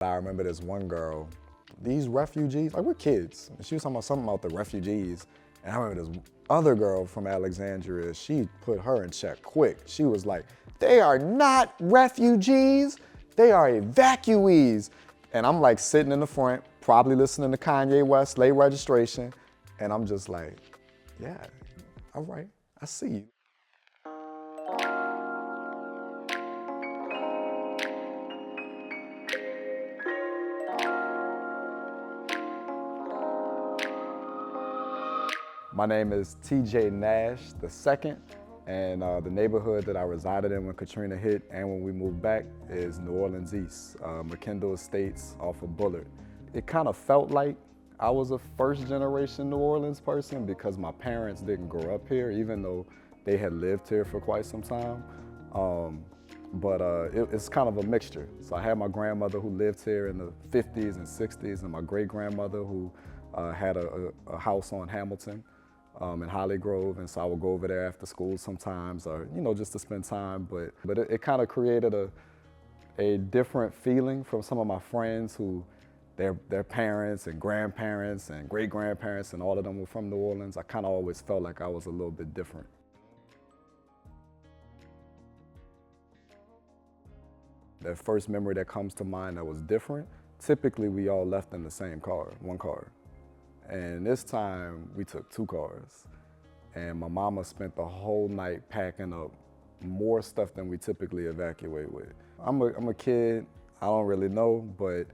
I remember this one girl, these refugees, like we're kids, and she was talking about something about the refugees. And I remember this other girl from Alexandria, she put her in check quick. She was like, they are not refugees, they are evacuees. And I'm like sitting in the front, probably listening to Kanye West, Late Registration. And I'm just like, yeah, all right, I see you. My name is TJ Nash II, and the neighborhood that I resided in when Katrina hit and when we moved back is New Orleans East, McKendall Estates off of Bullard. It kind of felt like I was a first generation New Orleans person because my parents didn't grow up here, even though they had lived here for quite some time. It's kind of a mixture. So I had my grandmother who lived here in the 50s and 60s, and my great grandmother who had a house on Hamilton in Holly Grove, and so I would go over there after school sometimes, or just to spend time. But it kind of created a different feeling from some of my friends who their parents and grandparents and great grandparents and all of them were from New Orleans. I kind of always felt like I was a little bit different. The first memory that comes to mind that was different, typically we all left in the same car, one car. And this time we took two cars. And my mama spent the whole night packing up more stuff than we typically evacuate with. I'm a kid, I don't really know, but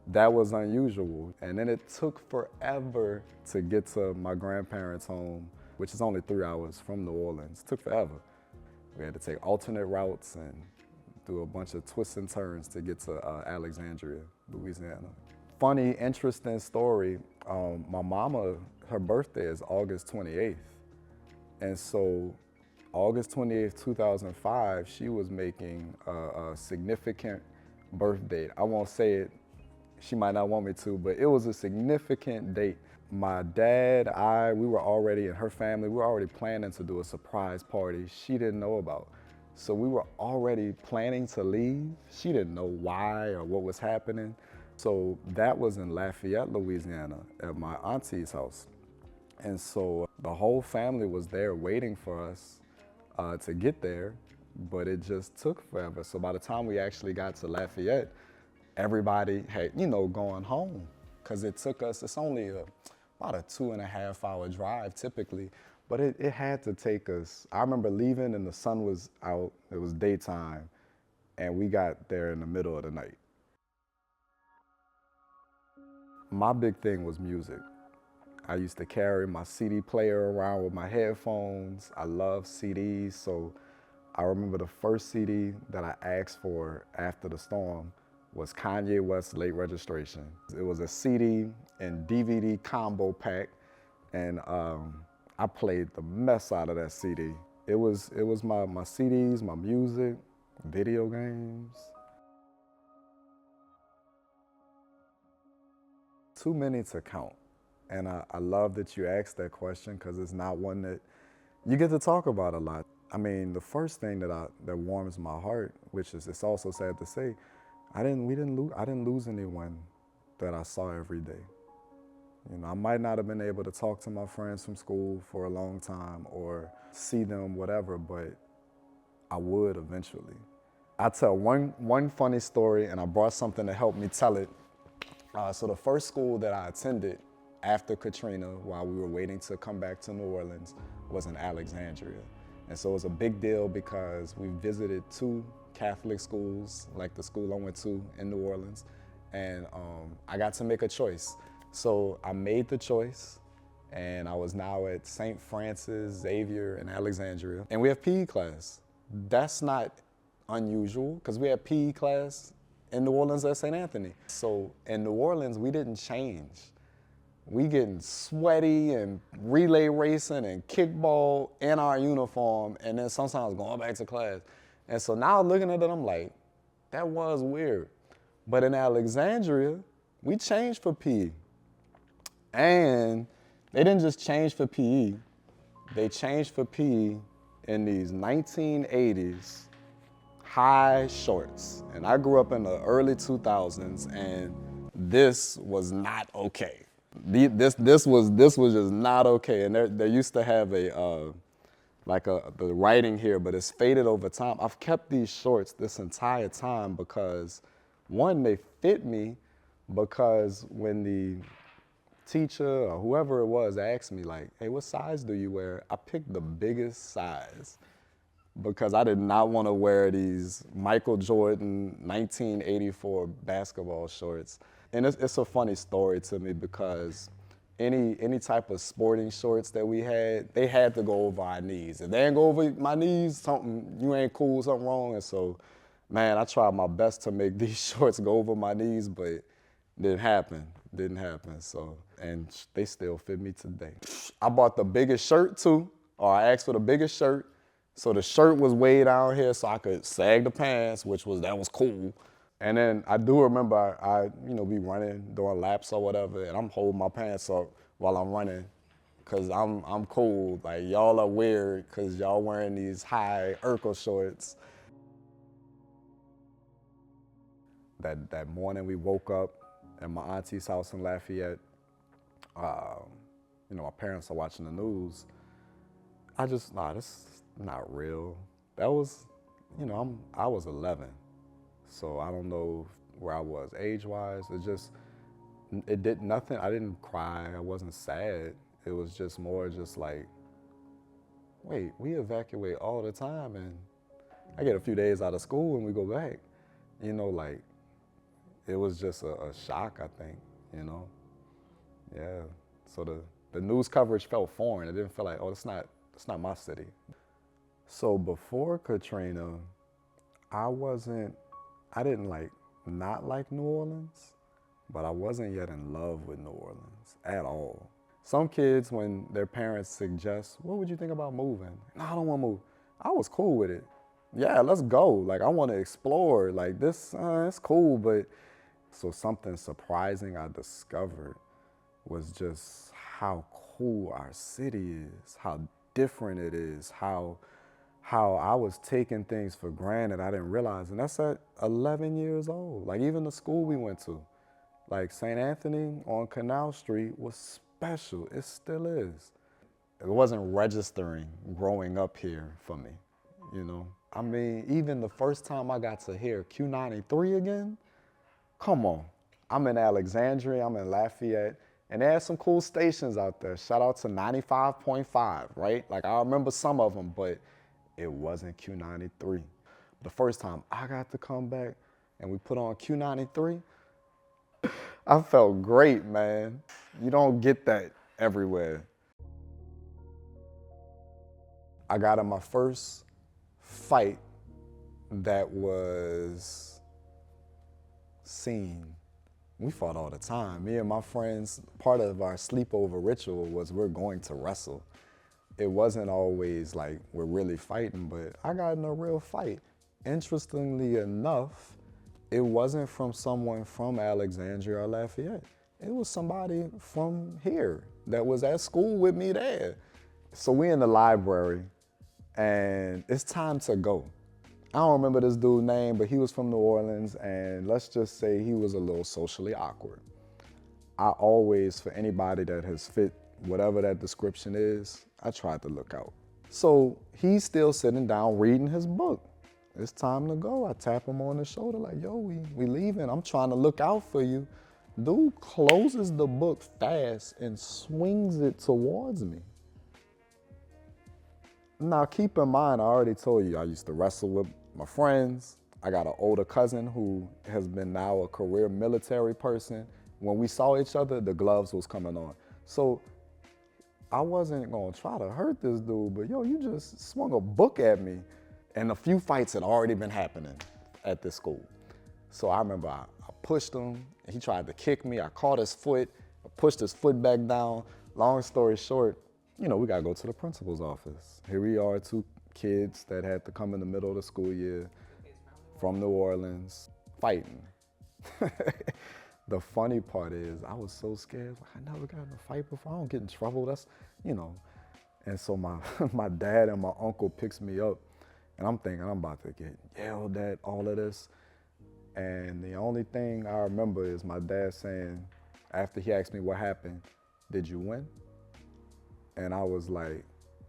that was unusual. And then it took forever to get to my grandparents' home, which is only 3 hours from New Orleans. It took forever. We had to take alternate routes and do a bunch of twists and turns to get to Alexandria, Louisiana. Funny, interesting story. My mama, her birthday is August 28th. And so August 28th, 2005, she was making a significant birth date. I won't say it, she might not want me to, but it was a significant date. My dad, we were already, and her family, we were already planning to do a surprise party she didn't know about. So we were already planning to leave. She didn't know why or what was happening. So that was in Lafayette, Louisiana, at my auntie's house. And so the whole family was there waiting for us to get there, but it just took forever. So by the time we actually got to Lafayette, everybody had, gone home, because it took us, it's only about a 2.5 hour drive typically, but it had to take us. I remember leaving and the sun was out, it was daytime, and we got there in the middle of the night. My big thing was music. I used to carry my CD player around with my headphones. I love CDs, so I remember the first CD that I asked for after the storm was Kanye West's Late Registration. It was a CD and DVD combo pack, and I played the mess out of that CD. It was my CDs, my music, video games. Too many to count. And I love that you asked that question, because it's not one that you get to talk about a lot. I mean, the first thing that warms my heart, which is, it's also sad to say, I didn't lose anyone that I saw every day. I might not have been able to talk to my friends from school for a long time or see them, whatever, but I would eventually. I'll tell one funny story, and I brought something to help me tell it. So the first school that I attended after Katrina, while we were waiting to come back to New Orleans, was in Alexandria. And so it was a big deal because we visited 2 Catholic schools, like the school I went to in New Orleans, and I got to make a choice. So I made the choice, and I was now at St. Francis Xavier in Alexandria, and we have PE class. That's not unusual, because we had PE class in New Orleans at St. Anthony. So in New Orleans, we didn't change. We getting sweaty and relay racing and kickball in our uniform, and then sometimes going back to class. And so now looking at it, I'm like, that was weird. But in Alexandria, we changed for PE. And they didn't just change for PE, they changed for PE in these 1980s high shorts. And I grew up in the early 2000s, and this was not okay. This was just not okay. And there used to have the writing here, but it's faded over time. I've kept these shorts this entire time because, one, they fit me, because when the teacher or whoever it was asked me, like, hey, what size do you wear? I picked the biggest size because I did not want to wear these Michael Jordan 1984 basketball shorts. And it's a funny story to me because any type of sporting shorts that we had, they had to go over our knees. If they didn't go over my knees, you ain't cool, something wrong. And so, man, I tried my best to make these shorts go over my knees, but it didn't happen. So, and they still fit me today. I bought the biggest shirt too, or I asked for the biggest shirt. So the shirt was way down here so I could sag the pants, that was cool. And then I do remember I be running, doing laps or whatever, and I'm holding my pants up while I'm running, cause I'm cool. Like, y'all are weird cause y'all wearing these high Urkel shorts. That morning we woke up at my auntie's house in Lafayette. My parents are watching the news. This is not real. That was, I was 11. So I don't know where I was age-wise. It did nothing. I didn't cry. I wasn't sad. It was just more just like, wait, we evacuate all the time and I get a few days out of school and we go back. It was just a shock, I think, Yeah. So the news coverage felt foreign. It didn't feel like, oh, it's not my city. So before Katrina, I didn't not like New Orleans, but I wasn't yet in love with New Orleans at all. Some kids, when their parents suggest, what would you think about moving? No, I don't want to move. I was cool with it. Yeah, let's go. Like, I want to explore. Like, this, it's cool, but so something surprising I discovered was just how cool our city is, how different it is, how I was taking things for granted I didn't realize. And that's at 11 years old. Like, even the school we went to, like St. Anthony on Canal Street, was special. It still is. It wasn't registering growing up here for me, I mean, even the first time I got to hear Q93 again, come on. I'm in Alexandria, I'm in Lafayette, and they had some cool stations out there. Shout out to 95.5, right? Like, I remember some of them, but it wasn't Q93. The first time I got to come back and we put on Q93, I felt great, man. You don't get that everywhere. I got in my first fight that was seen. We fought all the time. Me and my friends, part of our sleepover ritual was we're going to wrestle. It wasn't always like we're really fighting, but I got in a real fight. Interestingly enough, it wasn't from someone from Alexandria or Lafayette. It was somebody from here that was at school with me there. So we in the library and it's time to go. I don't remember this dude's name, but he was from New Orleans, and let's just say he was a little socially awkward. I always, for anybody that has fit whatever that description is, I tried to look out. So he's still sitting down reading his book. It's time to go. I tap him on the shoulder like, yo, we leaving. I'm trying to look out for you. Dude closes the book fast and swings it towards me. Now, keep in mind, I already told you I used to wrestle with my friends. I got an older cousin who has been now a career military person. When we saw each other, the gloves was coming on. So I wasn't gonna try to hurt this dude, but yo, you just swung a book at me. And a few fights had already been happening at this school. So I remember I pushed him, and he tried to kick me. I caught his foot, I pushed his foot back down. Long story short, we gotta go to the principal's office. Here we are, two kids that had to come in the middle of the school year from New Orleans, fighting. The funny part is I was so scared. I never got in a fight before. I don't get in trouble. That's. And so my dad and my uncle picks me up, And I'm thinking I'm about to get yelled at, all of this. And the only thing I remember is my dad saying, after he asked me what happened, did you win? And I was like,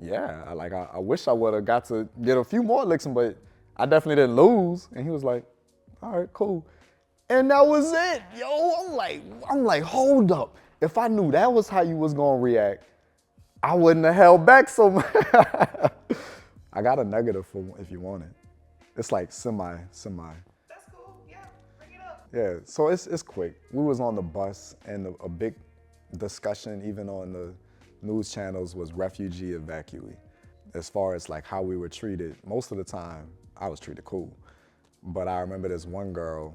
yeah, I wish I would have got to get a few more licks, but I definitely didn't lose. And he was like, all right, cool. And that was it, yo. I'm like, hold up. If I knew that was how you was gonna react, I wouldn't have held back so much. I got a negative for if you want it. It's like semi. That's cool. Yeah, bring it up. Yeah, so it's quick. We was on the bus and a big discussion, even on the news channels, was refugee evacuee. As far as like how we were treated, most of the time I was treated cool. But I remember this one girl,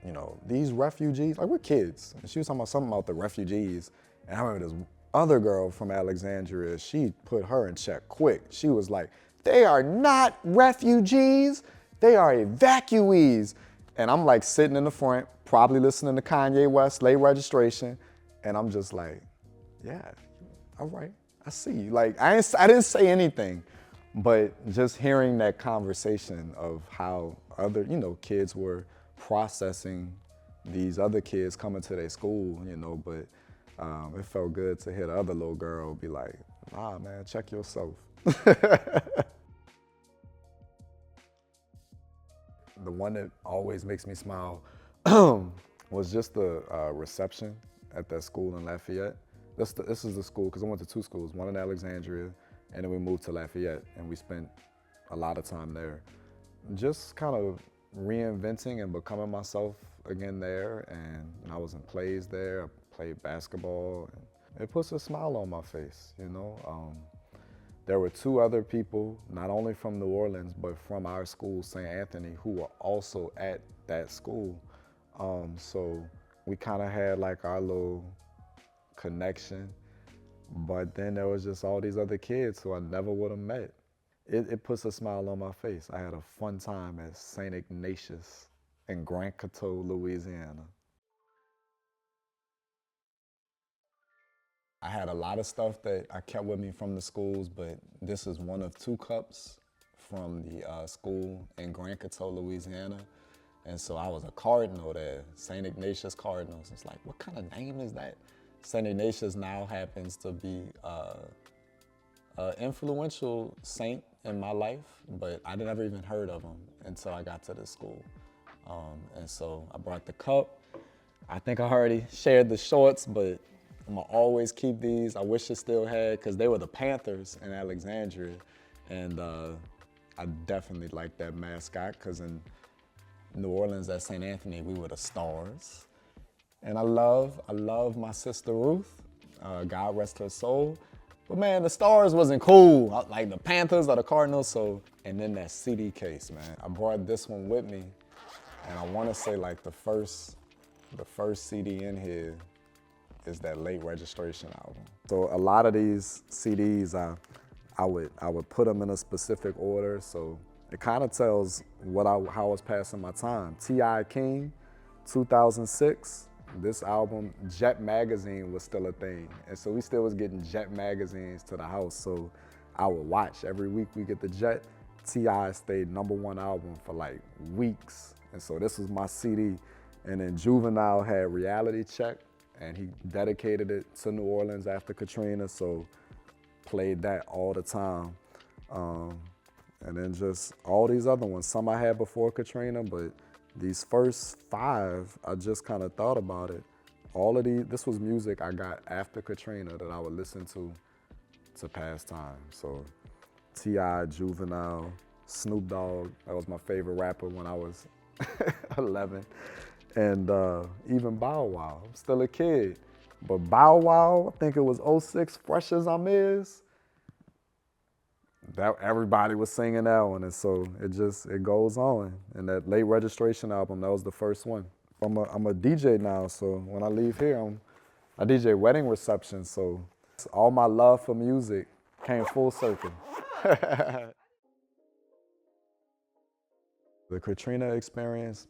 you know, these refugees, like we're kids. And she was talking about something about the refugees. And I remember this other girl from Alexandria, she put her in check quick. She was like, they are not refugees, they are evacuees. And I'm like sitting in the front, probably listening to Kanye West, Late Registration. And I'm just like, yeah, all right, I see you. Like, I didn't say anything, but just hearing that conversation of how other, you know, kids were processing these other kids coming to their school, you know, but it felt good to hear the other little girl be like, nah, man, check yourself. The one that always makes me smile was just the reception at that school in Lafayette. This is the school, because I went to two schools, one in Alexandria, and then we moved to Lafayette, and we spent a lot of time there. Just kind of reinventing and becoming myself again there, and I was in plays there, I played basketball, and it puts a smile on my face, you know. There were two other people, not only from New Orleans, but from our school, St. Anthony, who were also at that school. So we kind of had like our little connection, but then there was just all these other kids who I never would have met. It puts a smile on my face. I had a fun time at St. Ignatius in Grand Coteau, Louisiana. I had a lot of stuff that I kept with me from the schools, but this is one of two cups from the school in Grand Coteau, Louisiana. And so I was a Cardinal there, St. Ignatius Cardinals. It's like, what kind of name is that? St. Ignatius now happens to be an influential saint in my life, but I never even heard of him until I got to this school. And so I brought the cup. I think I already shared the shorts, but I'm gonna always keep these. I wish it still had, because they were the Panthers in Alexandria. And I definitely like that mascot, because in New Orleans at St. Anthony, we were the Stars. And I love my sister Ruth, God rest her soul. But man, the Stars wasn't cool, like the Panthers or the Cardinals, so. And then that CD case, man. I brought this one with me, and I wanna say like the first CD in here is that Late Registration album. So a lot of these CDs, I would put them in a specific order, so it kind of tells how I was passing my time. T.I. King, 2006. This album, Jet Magazine was still a thing. And so we still was getting Jet magazines to the house. So I would watch every week we get the Jet. T.I. stayed #1 album for like weeks. And so this was my CD. And then Juvenile had Reality Check, and he dedicated it to New Orleans after Katrina. So played that all the time. And then just all these other ones. Some I had before Katrina, but these first 5, I just kind of thought about it. All of these, this was music I got after Katrina that I would listen to pass time. So T.I., Juvenile, Snoop Dogg, that was my favorite rapper when I was 11. And even Bow Wow, I'm still a kid. But Bow Wow, I think it was 06, Fresh as I'm Is. That everybody was singing that one, and so it goes on. And that Late Registration album, that was the first one. I'm a DJ now, so when I leave here, I DJ wedding receptions, so all my love for music came full circle. The Katrina experience,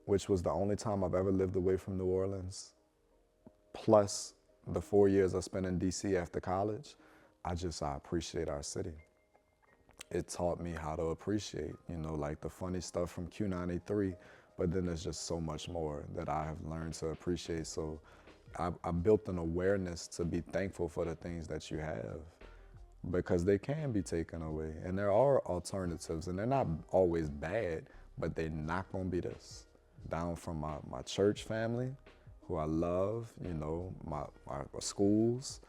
which was the only time I've ever lived away from New Orleans, plus the 4 years I spent in DC after college, I appreciate our city. it taught me how to appreciate, like the funny stuff from Q93, but then there's just so much more that I have learned to appreciate. So I built an awareness to be thankful for the things that you have, because they can be taken away. And there are alternatives, and they're not always bad, but they're not gonna be this. Down from my church family, who I love, my schools,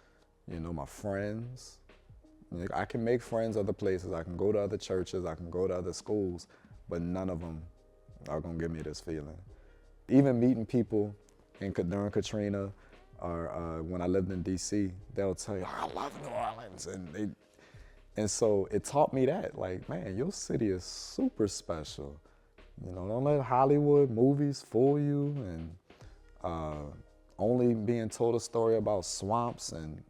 my friends. I can make friends other places, I can go to other churches, I can go to other schools, but none of them are gonna give me this feeling. Even meeting people during Katrina, or when I lived in DC, they'll tell you, I love New Orleans. And so it taught me that, like, man, your city is super special. Don't let Hollywood movies fool you, and only being told a story about swamps and,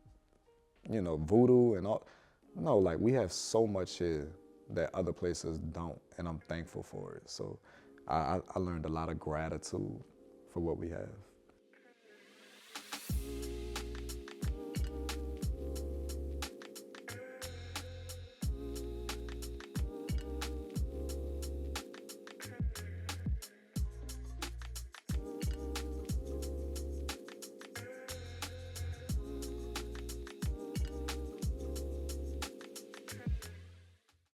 voodoo and all. No, like, we have so much here that other places don't, and I'm thankful for it. So I learned a lot of gratitude for what we have.